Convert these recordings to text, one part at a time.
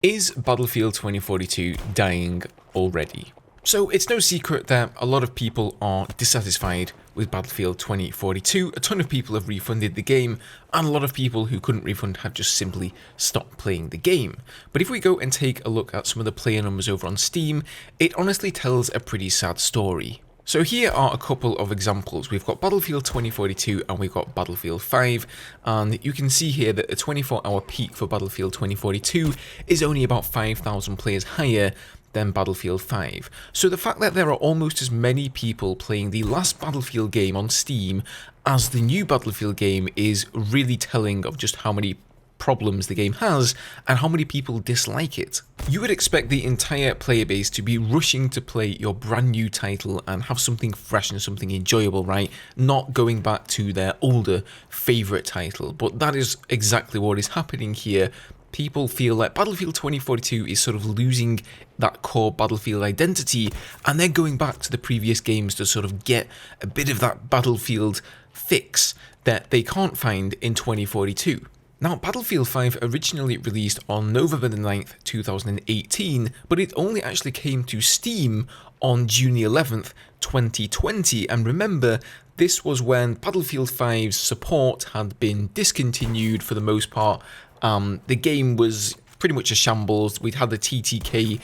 Is Battlefield 2042 dying already? So it's no secret that a lot of people are dissatisfied with Battlefield 2042, a ton of people have refunded the game, and a lot of people who couldn't refund have just simply stopped playing the game. But if we go and take a look at some of the player numbers over on Steam, it honestly tells a pretty sad story. So here are a couple of examples. We've got Battlefield 2042 and we've got Battlefield 5, and you can see here that the 24-hour peak for Battlefield 2042 is only about 5,000 players higher than Battlefield 5. So the fact that there are almost as many people playing the last Battlefield game on Steam as the new Battlefield game is really telling of just how many problems the game has and how many people dislike it. You would expect the entire player base to be rushing to play your brand new title and have something fresh and something enjoyable, right? Not going back to their older favourite title, but that is exactly what is happening here. People feel like Battlefield 2042 is sort of losing that core Battlefield identity, and they're going back to the previous games to sort of get a bit of that Battlefield fix that they can't find in 2042. Now, Battlefield 5 originally released on November the 9th, 2018, but it only actually came to Steam on June the 11th, 2020, and remember, this was when Battlefield 5's support had been discontinued for the most part. The game was pretty much a shambles. We'd had the TTK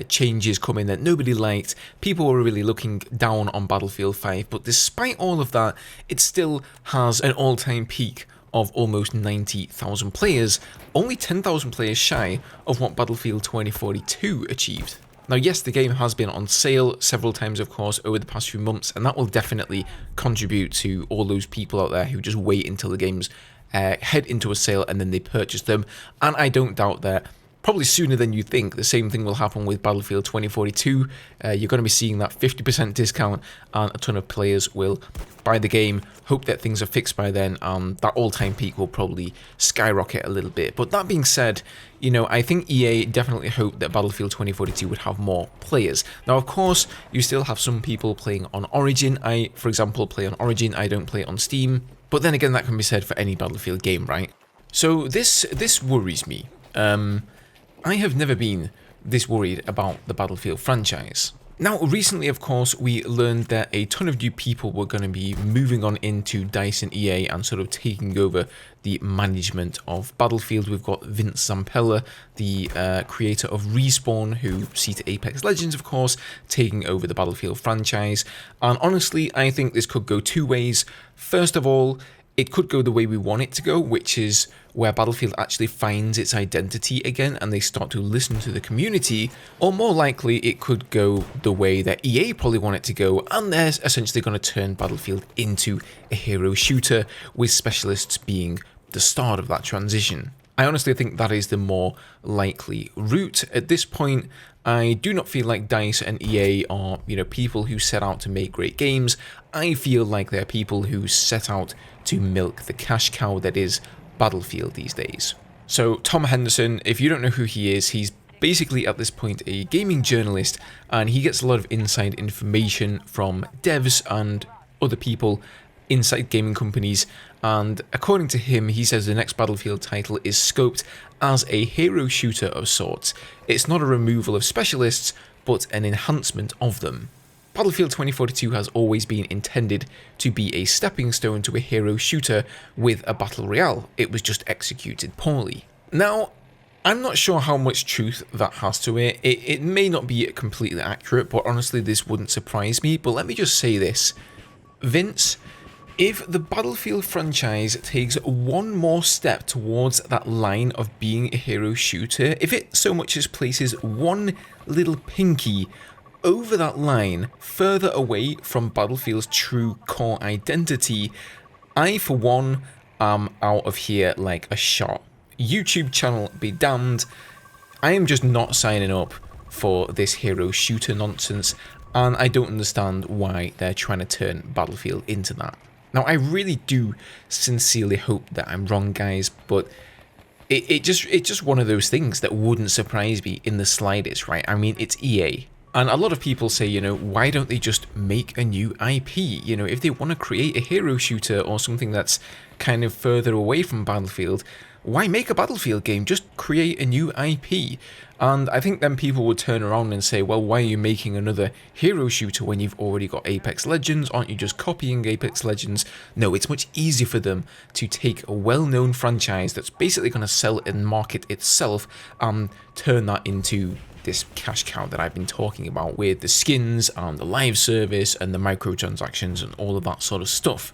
changes come in that nobody liked. People were really looking down on Battlefield 5, but despite all of that, it still has an all-time peak of almost 90,000 players, only 10,000 players shy of what Battlefield 2042 achieved. Now yes, the game has been on sale several times of course over the past few months, and that will definitely contribute to all those people out there who just wait until the games head into a sale and then they purchase them, and I don't doubt that probably sooner than you think the same thing will happen with Battlefield 2042. You're going to be seeing that 50% discount and a ton of players will buy the game, hope that things are fixed by then, and that all-time peak will probably skyrocket a little bit. But that being said, you know, I think EA definitely hoped that Battlefield 2042 would have more players. Now, of course, you still have some people playing on Origin. I, for example, play on Origin, I don't play on Steam. But then again, that can be said for any Battlefield game, right? So this worries me. I have never been this worried about the Battlefield franchise. Now, recently, of course, we learned that a ton of new people were going to be moving on into DICE and EA and sort of taking over the management of Battlefield. We've got Vince Zampella, the creator of Respawn, who seated Apex Legends, of course, taking over the Battlefield franchise. And honestly, I think this could go two ways. First of all, it could go the way we want it to go, which is where Battlefield actually finds its identity again and they start to listen to the community, or more likely it could go the way that EA probably want it to go, and they're essentially going to turn Battlefield into a hero shooter, with specialists being the start of that transition. I honestly think that is the more likely route. At this point, I do not feel like DICE and EA are, people who set out to make great games. I feel like they're people who set out to milk the cash cow that is Battlefield these days. So Tom Henderson, if you don't know who he is, he's basically at this point a gaming journalist, and he gets a lot of inside information from devs and other people inside gaming companies, and according to him, he says the next Battlefield title is scoped as a hero shooter of sorts. It's not a removal of specialists, but an enhancement of them. Battlefield 2042 has always been intended to be a stepping stone to a hero shooter with a battle royale. It was just executed poorly. Now, I'm not sure how much truth that has to it. It may not be completely accurate, but honestly this wouldn't surprise me. But let me just say this. Vince, if the Battlefield franchise takes one more step towards that line of being a hero shooter, if it so much as places one little pinky over that line, further away from Battlefield's true core identity, I for one am out of here like a shot. YouTube channel be damned. I am just not signing up for this hero shooter nonsense, and I don't understand why they're trying to turn Battlefield into that. Now, I really do sincerely hope that I'm wrong, guys, but it's just one of those things that wouldn't surprise me in the slightest, right? I mean, it's EA. And a lot of people say, why don't they just make a new IP? If they want to create a hero shooter or something that's kind of further away from Battlefield, why make a Battlefield game? Just create a new IP. And I think then people would turn around and say, well, why are you making another hero shooter when you've already got Apex Legends? Aren't you just copying Apex Legends? No, it's much easier for them to take a well-known franchise that's basically going to sell and market itself and turn that into this cash cow that I've been talking about with the skins and the live service and the microtransactions and all of that sort of stuff.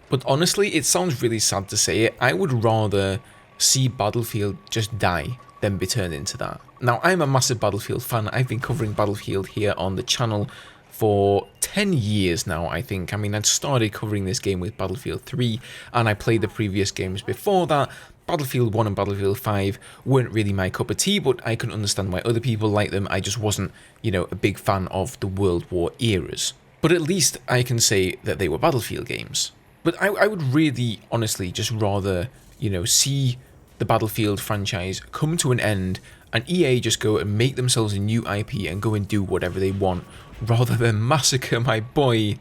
But honestly, it sounds really sad to say it, I would rather see Battlefield just die than be turned into that. Now, I'm a massive Battlefield fan. I've been covering Battlefield here on the channel for 10 years now, I think. I mean, I started covering this game with Battlefield 3, and I played the previous games before that. Battlefield 1 and Battlefield 5 weren't really my cup of tea, but I can understand why other people like them. I just wasn't, you know, a big fan of the World War eras. But at least I can say that they were Battlefield games. But I would really, honestly, just rather, you know, see the Battlefield franchise come to an end and EA just go and make themselves a new IP and go and do whatever they want, rather than massacre my boy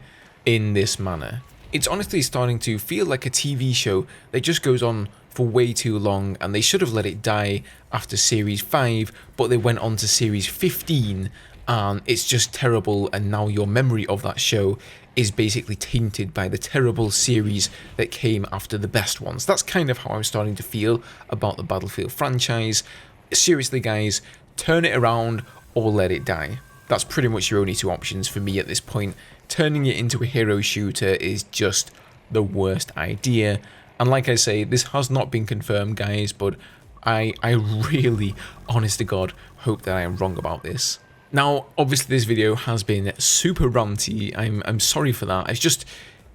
in this manner. It's honestly starting to feel like a TV show that just goes on for way too long, and they should have let it die after Series 5, but they went on to Series 15, and it's just terrible, and now your memory of that show is basically tainted by the terrible series that came after the best ones. That's kind of how I'm starting to feel about the Battlefield franchise. Seriously guys, turn it around or let it die. That's pretty much your only two options for me at this point. Turning it into a hero shooter is just the worst idea. And like I say, this has not been confirmed, guys, but I really, honest to God, hope that I am wrong about this. Now, obviously this video has been super ranty. I'm sorry for that. It's just,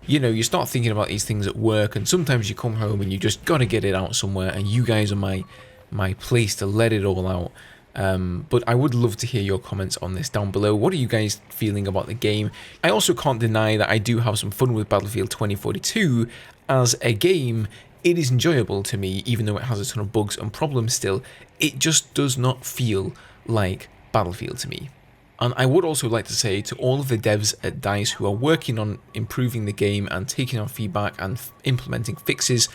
you know, you start thinking about these things at work, and sometimes you come home and you just gotta get it out somewhere, and you guys are my place to let it all out. But I would love to hear your comments on this down below. What are you guys feeling about the game? I also can't deny that I do have some fun with Battlefield 2042 as a game. It is enjoyable to me, even though it has a ton of bugs and problems still. It just does not feel like Battlefield to me. And I would also like to say to all of the devs at DICE who are working on improving the game and taking our feedback and implementing fixes,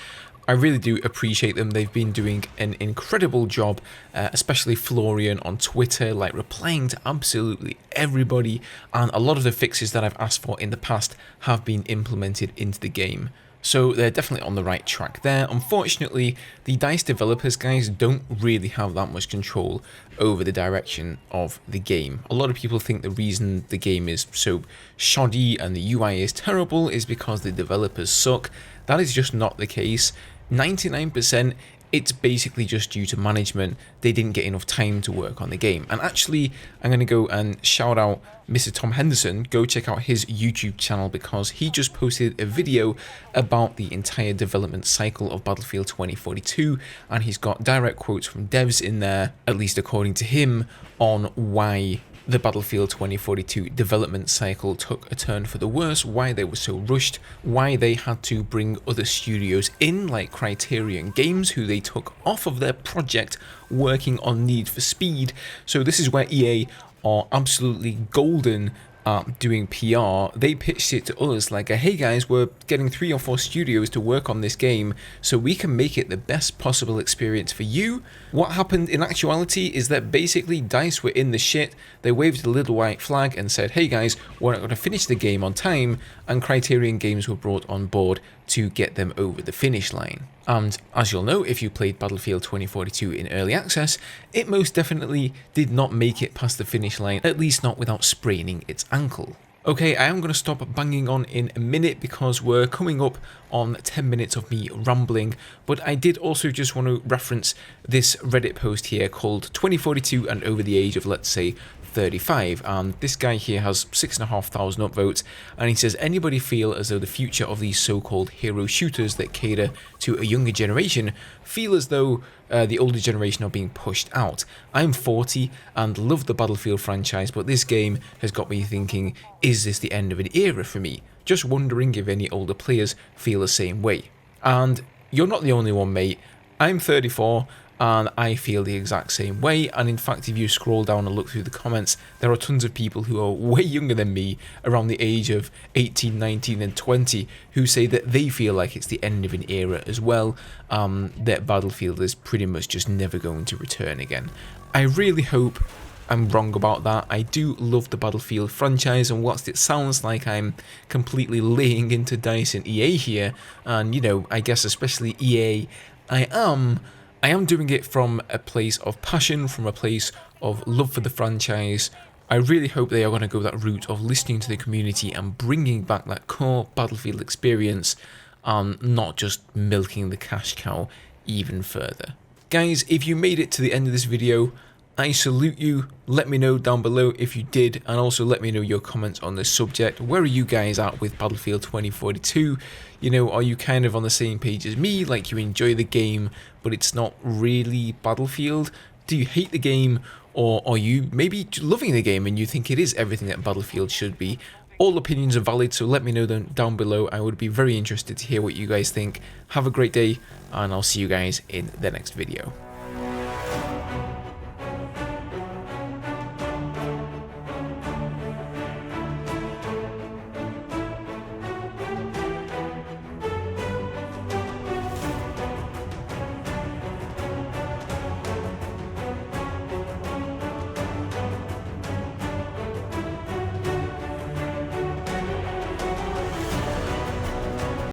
I really do appreciate them. They've been doing an incredible job, especially Florian on Twitter, like replying to absolutely everybody, and a lot of the fixes that I've asked for in the past have been implemented into the game. So they're definitely on the right track there. Unfortunately, the DICE developers, guys, don't really have that much control over the direction of the game. A lot of people think the reason the game is so shoddy and the UI is terrible is because the developers suck. That is just not the case. 99%, it's basically just due to management. They didn't get enough time to work on the game. And actually, I'm going to go and shout out Mr. Tom Henderson. Go check out his YouTube channel, because he just posted a video about the entire development cycle of Battlefield 2042, and he's got direct quotes from devs in there, at least according to him, on why the Battlefield 2042 development cycle took a turn for the worse, why they were so rushed, why they had to bring other studios in like Criterion Games, who they took off of their project working on Need for Speed. So this is where EA are absolutely golden at doing PR. They pitched it to us like, hey guys, we're getting 3 or 4 studios to work on this game so we can make it the best possible experience for you. What happened in actuality is that basically DICE were in the shit. They waved a little white flag and said, hey guys, we're not going to finish the game on time, and Criterion Games were brought on board to get them over the finish line. And as you'll know, if you played Battlefield 2042 in early access, it most definitely did not make it past the finish line, at least not without spraining its ankle. Okay, I am going to stop banging on in a minute because we're coming up on 10 minutes of me rambling, but I did also just want to reference this Reddit post here called 2042 and over the age of, let's say, 35, and this guy here has 6,500 upvotes, and he says, anybody feel as though the future of these so-called hero shooters that cater to a younger generation feel as though the older generation are being pushed out? I'm 40 and love the Battlefield franchise, but this game has got me thinking, is this the end of an era for me? Just wondering if any older players feel the same way. And you're not the only one, mate. I'm 34, and I feel the exact same way. And in fact, if you scroll down and look through the comments, there are tons of people who are way younger than me, around the age of 18, 19 and 20, who say that they feel like it's the end of an era as well, that Battlefield is pretty much just never going to return again. I really hope I'm wrong about that. I do love the Battlefield franchise, and whilst it sounds like I'm completely laying into DICE and EA here, and you know, I guess especially EA, I am doing it from a place of passion, from a place of love for the franchise. I really hope they are going to go that route of listening to the community and bringing back that core Battlefield experience, and not just milking the cash cow even further. Guys, if you made it to the end of this video, I salute you. Let me know down below if you did, and also let me know your comments on this subject. Where are you guys at with Battlefield 2042? You know, are you kind of on the same page as me, like you enjoy the game, but it's not really Battlefield? Do you hate the game, or are you maybe loving the game and you think it is everything that Battlefield should be? All opinions are valid, so let me know down below. I would be very interested to hear what you guys think. Have a great day, and I'll see you guys in the next video.